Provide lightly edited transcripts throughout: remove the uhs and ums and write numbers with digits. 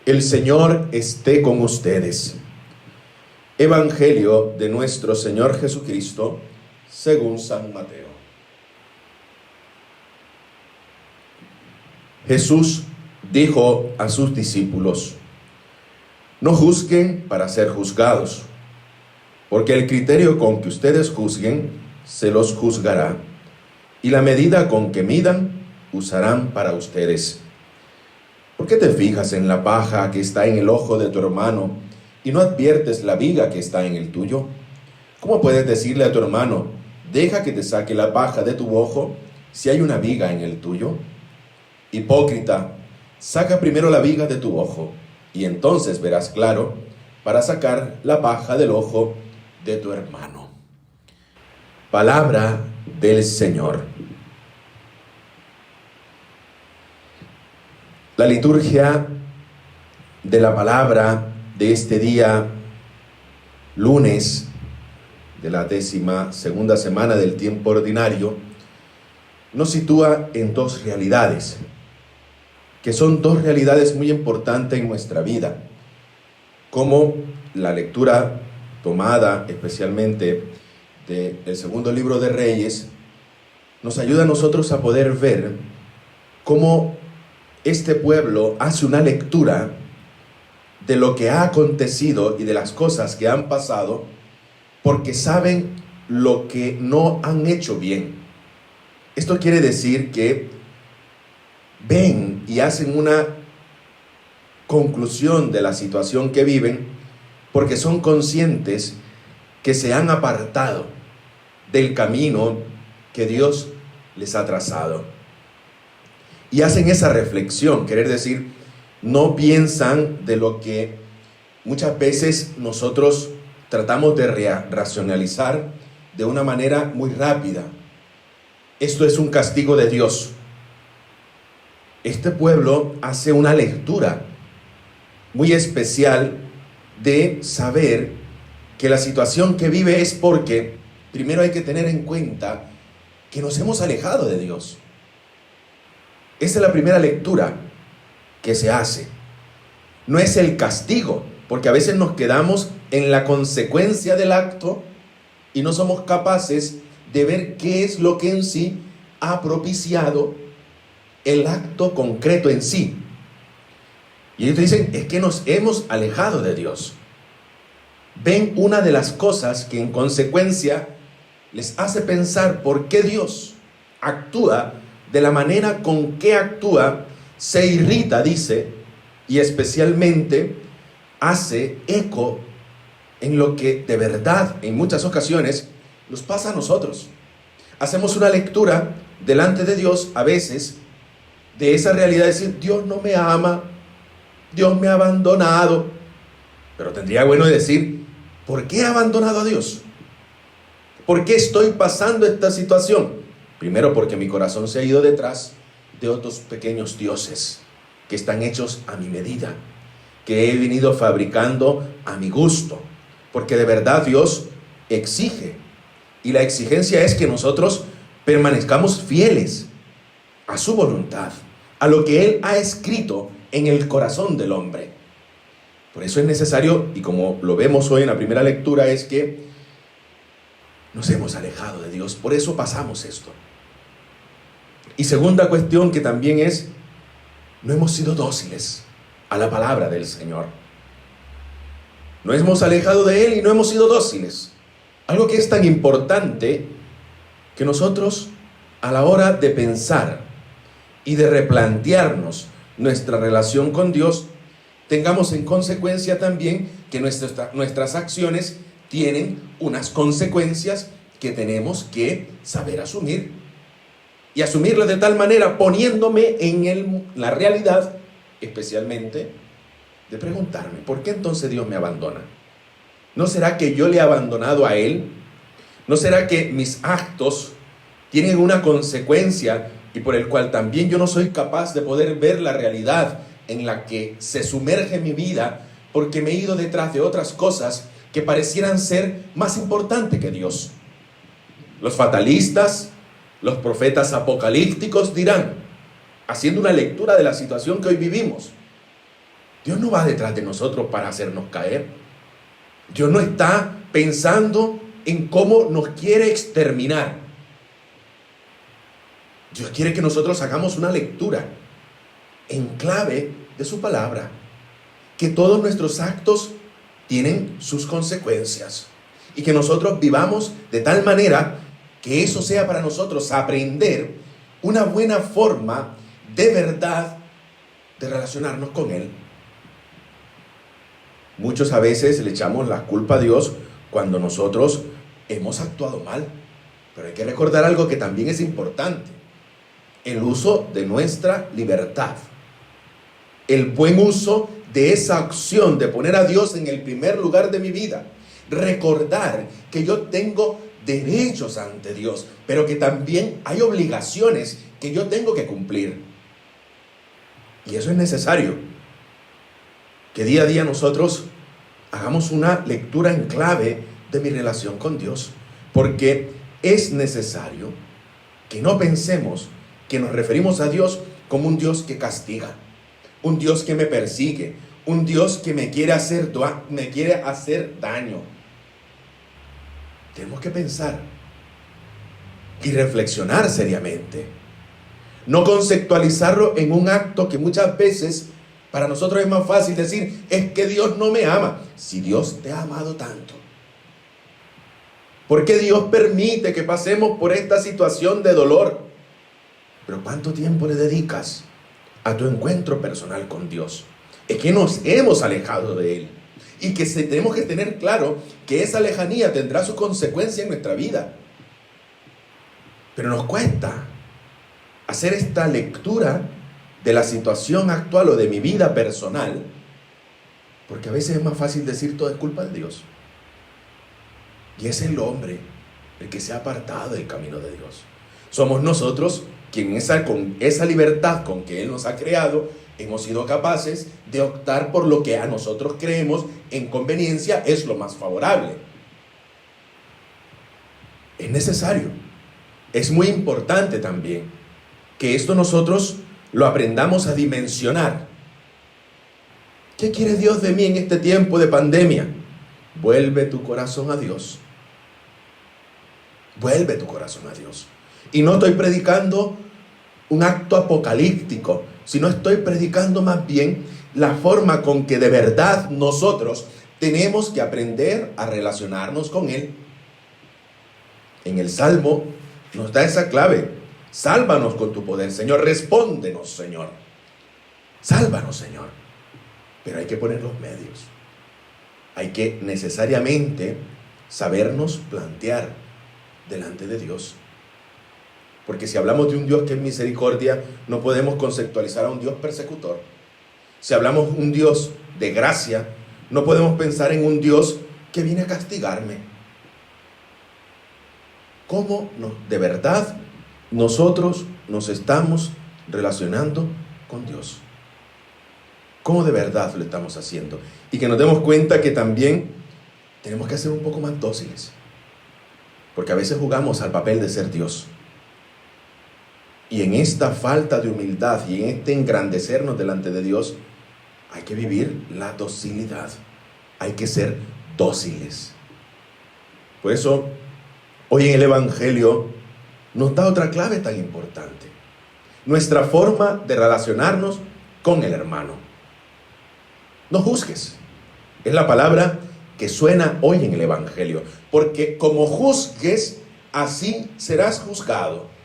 El Señor esté con ustedes. Evangelio de nuestro Señor Jesucristo, según San Mateo. Jesús dijo a sus discípulos: no juzguen para ser juzgados, porque el criterio con que ustedes juzguen se los juzgará, y la medida con que midan usarán para ustedes. ¿Por qué te fijas en la paja que está en el ojo de tu hermano y no adviertes la viga que está en el tuyo? ¿Cómo puedes decirle a tu hermano: deja que te saque la paja de tu ojo, si hay una viga en el tuyo? Hipócrita, saca primero la viga de tu ojo, y entonces verás claro para sacar la paja del ojo de tu hermano. Palabra del Señor. La liturgia de la palabra de este día, lunes de la 12ª semana del tiempo ordinario, nos sitúa en dos realidades, que son dos realidades muy importantes en nuestra vida, como la lectura tomada especialmente del segundo libro de Reyes, nos ayuda a nosotros a poder ver cómo este pueblo hace una lectura de lo que ha acontecido y de las cosas que han pasado, porque saben lo que no han hecho bien. Esto quiere decir que ven y hacen una conclusión de la situación que viven, porque son conscientes que se han apartado del camino que Dios les ha trazado. Y hacen esa reflexión, querer decir, no piensan de lo que muchas veces nosotros tratamos de racionalizar de una manera muy rápida. Esto es un castigo de Dios. Este pueblo hace una lectura muy especial de saber que la situación que vive es porque primero hay que tener en cuenta que nos hemos alejado de Dios. Esa es la primera lectura que se hace. No es el castigo, porque a veces nos quedamos en la consecuencia del acto y no somos capaces de ver qué es lo que en sí ha propiciado el acto concreto en sí. Y ellos dicen, es que nos hemos alejado de Dios. Ven una de las cosas que en consecuencia les hace pensar por qué Dios actúa de la manera con que actúa, se irrita, dice, y especialmente hace eco en lo que de verdad en muchas ocasiones nos pasa a nosotros. Hacemos una lectura delante de Dios a veces de esa realidad de decir, Dios no me ama, Dios me ha abandonado. Pero tendría bueno decir, ¿por qué he abandonado a Dios? ¿Por qué estoy pasando esta situación? Primero, porque mi corazón se ha ido detrás de otros pequeños dioses que están hechos a mi medida, que he venido fabricando a mi gusto, porque de verdad Dios exige, y la exigencia es que nosotros permanezcamos fieles a su voluntad, a lo que Él ha escrito en el corazón del hombre. Por eso es necesario, y como lo vemos hoy en la primera lectura, es que nos hemos alejado de Dios, por eso pasamos esto. Y segunda cuestión que también es, no hemos sido dóciles a la palabra del Señor. Nos hemos alejado de Él y no hemos sido dóciles. Algo que es tan importante que nosotros a la hora de pensar y de replantearnos nuestra relación con Dios, tengamos en consecuencia también que nuestras acciones tienen unas consecuencias que tenemos que saber asumir. Y asumirlas de tal manera, poniéndome en la realidad, especialmente, de preguntarme, ¿por qué entonces Dios me abandona? ¿No será que yo le he abandonado a Él? ¿No será que mis actos tienen una consecuencia y por el cual también yo no soy capaz de poder ver la realidad en la que se sumerge mi vida porque me he ido detrás de otras cosas que parecieran ser más importantes que Dios? Los fatalistas, los profetas apocalípticos dirán, haciendo una lectura de la situación que hoy vivimos, Dios no va detrás de nosotros para hacernos caer. Dios no está pensando en cómo nos quiere exterminar. Dios quiere que nosotros hagamos una lectura en clave de su palabra, que todos nuestros actos tienen sus consecuencias y que nosotros vivamos de tal manera que eso sea para nosotros aprender una buena forma de verdad de relacionarnos con Él. Muchos a veces le echamos la culpa a Dios cuando nosotros hemos actuado mal, pero hay que recordar algo que también es importante: el uso de nuestra libertad, el buen uso de esa acción de poner a Dios en el primer lugar de mi vida. Recordar que yo tengo derechos ante Dios, pero que también hay obligaciones que yo tengo que cumplir. Y eso es necesario, que día a día nosotros hagamos una lectura en clave de mi relación con Dios, porque es necesario que no pensemos que nos referimos a Dios como un Dios que castiga, un Dios que me persigue, un Dios que me quiere hacer daño. Tenemos que pensar y reflexionar seriamente, no conceptualizarlo en un acto que muchas veces para nosotros es más fácil decir: es que Dios no me ama. Si Dios te ha amado tanto, ¿por qué Dios permite que pasemos por esta situación de dolor? Pero ¿cuánto tiempo le dedicas a tu encuentro personal con Dios? Es que nos hemos alejado de Él, y que tenemos que tener claro que esa lejanía tendrá su consecuencia en nuestra vida. Pero nos cuesta hacer esta lectura de la situación actual o de mi vida personal, porque a veces es más fácil decir todo es culpa de Dios. Y es el hombre el que se ha apartado del camino de Dios. Somos nosotros quienes con esa libertad con que Él nos ha creado, hemos sido capaces de optar por lo que a nosotros creemos en conveniencia es lo más favorable. Es necesario, es muy importante también que esto nosotros lo aprendamos a dimensionar. ¿Qué quiere Dios de mí en este tiempo de pandemia? Vuelve tu corazón a Dios. Vuelve tu corazón a Dios. Y no estoy predicando un acto apocalíptico, sino estoy predicando más bien la forma con que de verdad nosotros tenemos que aprender a relacionarnos con Él. En el Salmo nos da esa clave: sálvanos con tu poder, Señor, respóndenos, Señor, sálvanos, Señor. Pero hay que poner los medios, hay que necesariamente sabernos plantear delante de Dios. Porque si hablamos de un Dios que es misericordia, no podemos conceptualizar a un Dios persecutor. Si hablamos de un Dios de gracia, no podemos pensar en un Dios que viene a castigarme. ¿Cómo de verdad nosotros nos estamos relacionando con Dios? ¿Cómo de verdad lo estamos haciendo? Y que nos demos cuenta que también tenemos que ser un poco más dóciles, porque a veces jugamos al papel de ser Dios. Y en esta falta de humildad y en este engrandecernos delante de Dios, hay que vivir la docilidad. Hay que ser dóciles. Por eso, hoy en el Evangelio nos da otra clave tan importante: nuestra forma de relacionarnos con el hermano. No juzgues. Es la palabra que suena hoy en el Evangelio. Porque como juzgues, así serás juzgado.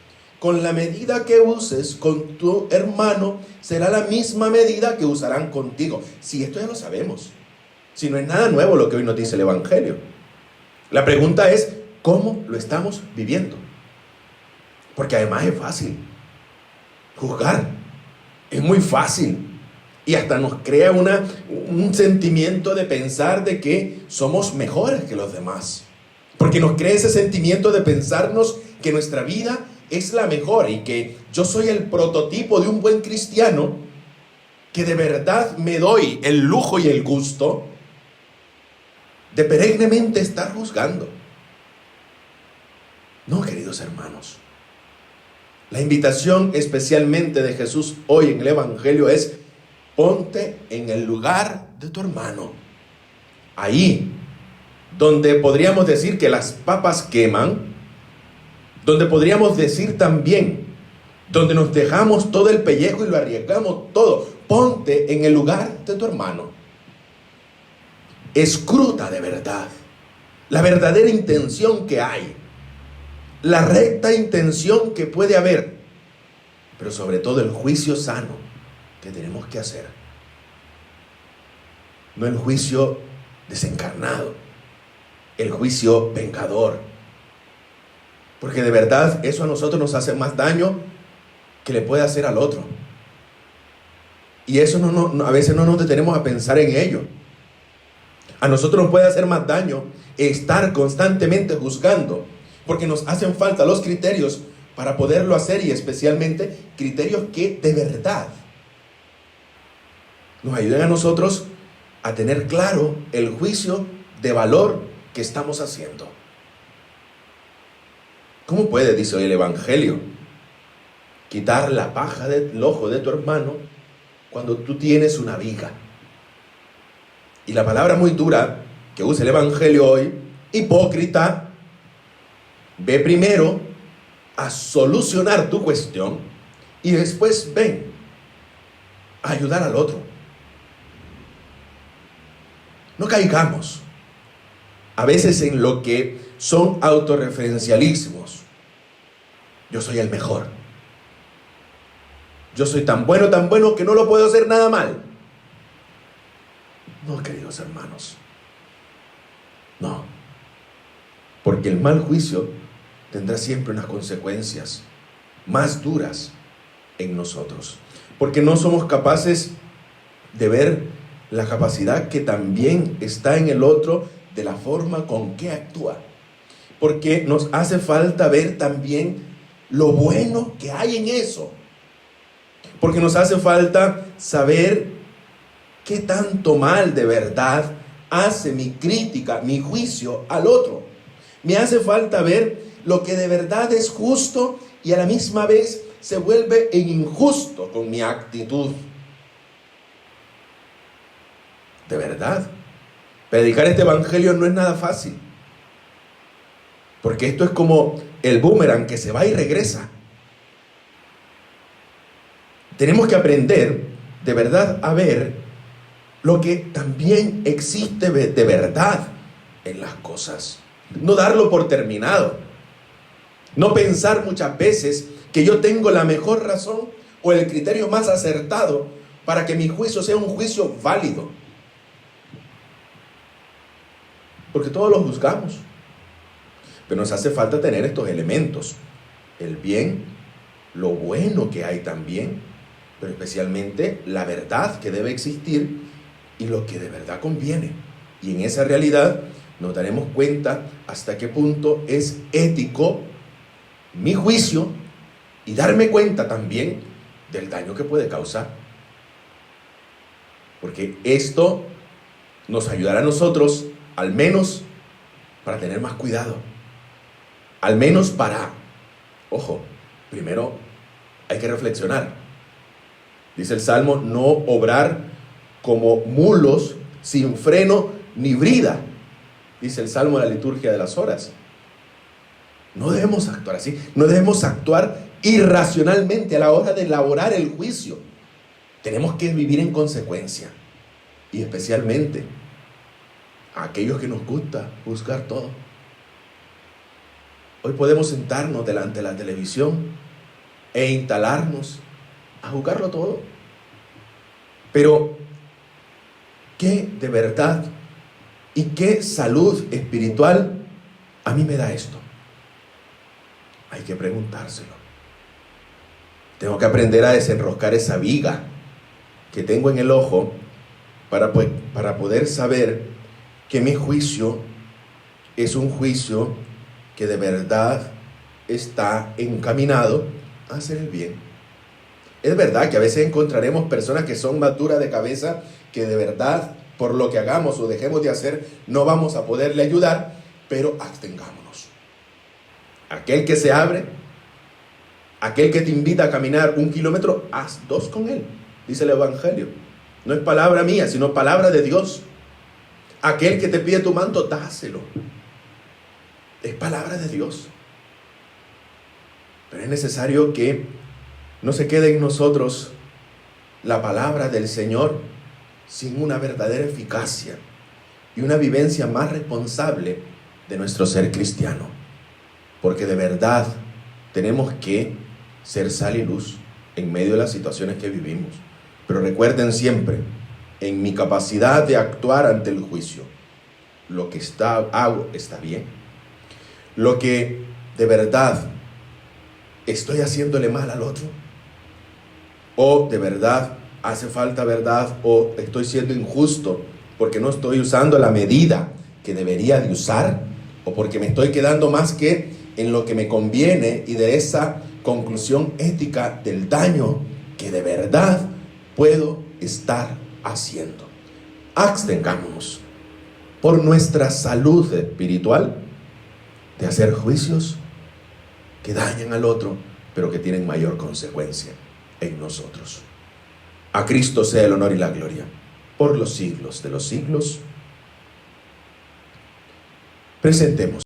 Con la medida que uses con tu hermano, será la misma medida que usarán contigo. Si esto ya lo sabemos. Si no es nada nuevo lo que hoy nos dice el Evangelio. La pregunta es: ¿cómo lo estamos viviendo? Porque además es fácil juzgar. Es muy fácil. Y hasta nos crea un sentimiento de pensar de que somos mejores que los demás. Porque nos crea ese sentimiento de pensarnos que nuestra vida es la mejor y que yo soy el prototipo de un buen cristiano, que de verdad me doy el lujo y el gusto de perennemente estar juzgando. No, queridos hermanos. La invitación especialmente de Jesús hoy en el Evangelio es: ponte en el lugar de tu hermano. Ahí, donde podríamos decir que las papas queman, donde podríamos decir también, donde nos dejamos todo el pellejo y lo arriesgamos todo, ponte en el lugar de tu hermano. Escruta de verdad la verdadera intención que hay, la recta intención que puede haber, pero sobre todo el juicio sano que tenemos que hacer. No el juicio desencarnado, el juicio vengador. Porque de verdad eso a nosotros nos hace más daño que le puede hacer al otro. Y eso a veces no nos detenemos a pensar en ello. A nosotros nos puede hacer más daño estar constantemente juzgando, porque nos hacen falta los criterios para poderlo hacer, y especialmente criterios que de verdad nos ayuden a nosotros a tener claro el juicio de valor que estamos haciendo. ¿Cómo puede, dice hoy el Evangelio, quitar la paja del ojo de tu hermano cuando tú tienes una viga? Y la palabra muy dura que usa el Evangelio hoy, hipócrita, ve primero a solucionar tu cuestión y después ven a ayudar al otro. No caigamos a veces en lo que son autorreferencialismos. Yo soy el mejor. Yo soy tan bueno que no lo puedo hacer nada mal. No, queridos hermanos. No. Porque el mal juicio tendrá siempre unas consecuencias más duras en nosotros. Porque no somos capaces de ver la capacidad que también está en el otro de la forma con que actúa. Porque nos hace falta ver también lo bueno que hay en eso. Porque nos hace falta saber qué tanto mal de verdad hace mi crítica, mi juicio al otro. Me hace falta ver lo que de verdad es justo y a la misma vez se vuelve en injusto con mi actitud. De verdad, predicar este evangelio no es nada fácil. Porque esto es como el boomerang que se va y regresa. Tenemos que aprender de verdad a ver lo que también existe de verdad en las cosas. No darlo por terminado. No pensar muchas veces que yo tengo la mejor razón o el criterio más acertado para que mi juicio sea un juicio válido. Porque todos lo juzgamos. Pero nos hace falta tener estos elementos. El bien, lo bueno que hay también, pero especialmente la verdad que debe existir y lo que de verdad conviene. Y en esa realidad nos daremos cuenta hasta qué punto es ético mi juicio y darme cuenta también del daño que puede causar. Porque esto nos ayudará a nosotros, al menos para tener más cuidado. Al menos para, ojo, primero hay que reflexionar. Dice el Salmo, no obrar como mulos sin freno ni brida. Dice el Salmo de la liturgia de las horas. No debemos actuar así. No debemos actuar irracionalmente a la hora de elaborar el juicio. Tenemos que vivir en consecuencia. Y especialmente a aquellos que nos gusta juzgar todo. Hoy podemos sentarnos delante de la televisión e instalarnos a juzgarlo todo. Pero ¿qué de verdad y qué salud espiritual a mí me da esto? Hay que preguntárselo. Tengo que aprender a desenroscar esa viga que tengo en el ojo para poder saber que mi juicio es un juicio que de verdad está encaminado a hacer el bien. Es verdad que a veces encontraremos personas que son más duras de cabeza, que de verdad, por lo que hagamos o dejemos de hacer, no vamos a poderle ayudar, pero abstengámonos. Aquel que se abre, aquel que te invita a caminar 1 kilómetro, haz 2 con él, dice el Evangelio. No es palabra mía, sino palabra de Dios. Aquel que te pide tu manto, dáselo. Es palabra de Dios. Pero es necesario que no se quede en nosotros la palabra del Señor sin una verdadera eficacia y una vivencia más responsable de nuestro ser cristiano. Porque de verdad tenemos que ser sal y luz en medio de las situaciones que vivimos. Pero recuerden siempre, en mi capacidad de actuar ante el juicio, lo que hago está bien. Lo que de verdad estoy haciéndole mal al otro, o de verdad hace falta verdad, o estoy siendo injusto porque no estoy usando la medida que debería de usar, o porque me estoy quedando más que en lo que me conviene y de esa conclusión ética del daño que de verdad puedo estar haciendo. Abstengámonos por nuestra salud espiritual de hacer juicios que dañan al otro, pero que tienen mayor consecuencia en nosotros. A Cristo sea el honor y la gloria por los siglos de los siglos. Presentemos